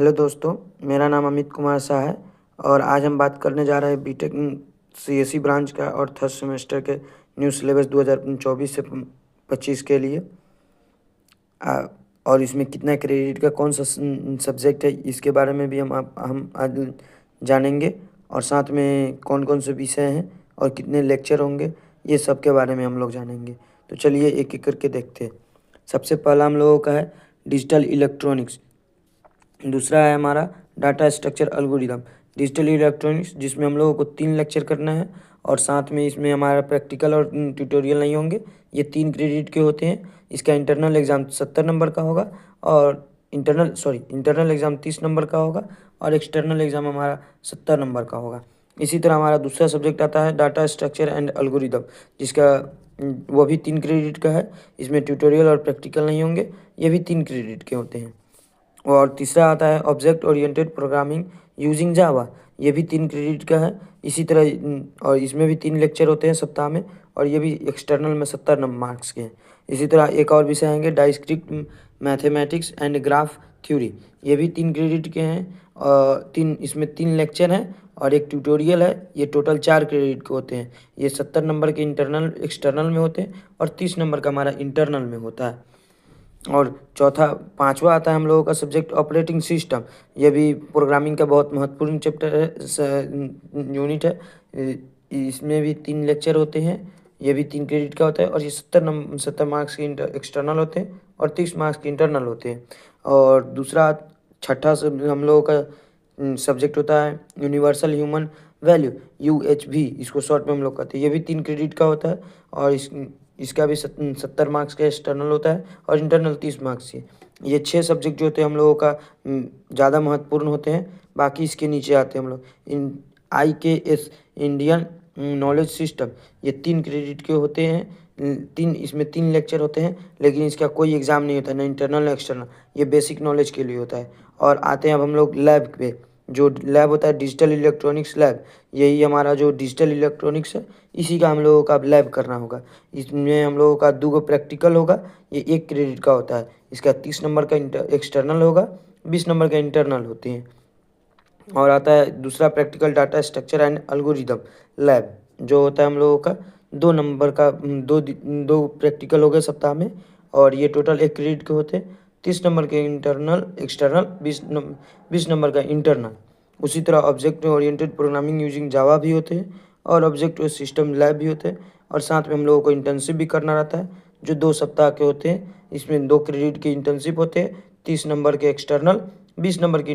Hello दोस्तों, मेरा नाम अमित कुमार शाह है और आज हम बात करने जा रहे हैं बीटेक सीएसई ब्रांच का और थर्ड सेमेस्टर के न्यू सिलेबस 2024 से 25 के लिए। और इसमें कितना क्रेडिट का कौन सा सब्जेक्ट है इसके बारे में भी हम आज जानेंगे और साथ में कौन कौन से विषय हैं और कितने लेक्चर होंगे, ये सब के बारे में हम लोग जानेंगे। तो चलिए एक एक करके देखते हैं। सबसे पहला हम लोगों का है डिजिटल इलेक्ट्रॉनिक्स। दूसरा है हमारा data structure algorithm. Digital electronics जिसमें हम लोगों को 3 लेक्चर करना है और साथ में इसमें हमारा प्रैक्टिकल और ट्यूटोरियल नहीं होंगे। ये 3 क्रेडिट के होते हैं। इसका इंटरनल एग्ज़ाम 70 नंबर का होगा और इंटरनल एग्ज़ाम 30 नंबर का होगा और एक्सटर्नल एग्ज़ाम हमारा 70 नंबर का होगा। इसी तरह हमारा दूसरा सब्जेक्ट आता है डाटा स्ट्रक्चर एंड एल्गोरिदम, जिसका वो भी 3 क्रेडिट का है। इसमें ट्यूटोरियल और प्रैक्टिकल नहीं होंगे, ये भी 3 क्रेडिट के होते हैं। और तीसरा आता है object oriented programming using Java, ये भी 3 क्रेडिट का है। इसी तरह और इसमें भी 3 लेक्चर होते हैं सप्ताह में और ये भी एक्सटर्नल में 70 मार्क्स के हैं। इसी तरह एक और विषय आएंगे डाइस्क्रिप्ट मैथमेटिक्स एंड ग्राफ थ्योरी, ये भी 3 क्रेडिट के हैं और इसमें 3 लेक्चर हैं और एक ट्यूटोरियल है। ये टोटल 4 क्रेडिट के होते हैं। ये 70 नंबर के इंटरनल एक्सटर्नल में होते हैं और 30 नंबर का हमारा इंटरनल में होता है। और पांचवा आता है हम लोगों का सब्जेक्ट ऑपरेटिंग सिस्टम। ये भी प्रोग्रामिंग का बहुत महत्वपूर्ण चैप्टर है, यूनिट है। इसमें भी 3 लेक्चर होते हैं। ये भी 3 क्रेडिट का होता है और ये 70 मार्क्स के एक्सटर्नल होते हैं और 30 मार्क्स के इंटरनल होते हैं। और दूसरा छठा हम लोगों का सब्जेक्ट होता है यूनिवर्सल ह्यूमन वैल्यू, UHV इसको शॉर्ट में हम लोग कहते हैं। ये भी 3 क्रेडिट का होता है और इसका भी 70 मार्क्स का एक्सटर्नल होता है और इंटरनल 30 मार्क्स के। ये 6 सब्जेक्ट जो होते हैं हम लोगों का ज़्यादा महत्वपूर्ण होते हैं। बाकी इसके नीचे आते हैं हम लोग IKS इंडियन नॉलेज सिस्टम, ये 3 क्रेडिट के होते हैं। इसमें 3 लेक्चर होते हैं, लेकिन इसका कोई एग्ज़ाम नहीं होता, ना इंटरनल ना एक्सटर्नल। ये बेसिक नॉलेज के लिए होता है। और आते हैं अब हम लोग लैब पे। जो लैब होता है डिजिटल इलेक्ट्रॉनिक्स लैब, यही हमारा जो डिजिटल इलेक्ट्रॉनिक्स है इसी का हम लोगों का लैब करना होगा। इसमें हम लोगों का 2 प्रैक्टिकल होगा, ये 1 क्रेडिट का होता है। इसका 30 नंबर का एक्सटर्नल होगा, 20 नंबर का इंटरनल होते हैं। और आता है दूसरा practical data structure and algorithm lab, जो होता है हम लोगों का 2 नंबर का। दो प्रैक्टिकल हो गए सप्ताह में और ये टोटल 1 क्रेडिट के होते हैं। 30 नंबर के इंटरनल एक्सटर्नल, 20 नंबर का इंटरनल। उसी तरह object oriented programming using Java भी होते हैं और ऑब्जेक्ट सिस्टम लैब भी होते हैं। और साथ में हम लोगों को इंटर्नशिप भी करना रहता है, जो 2 सप्ताह के होते हैं। इसमें 2 क्रेडिट के इंटर्नशिप होते हैं, 30 नंबर के एक्सटर्नल, 20 नंबर के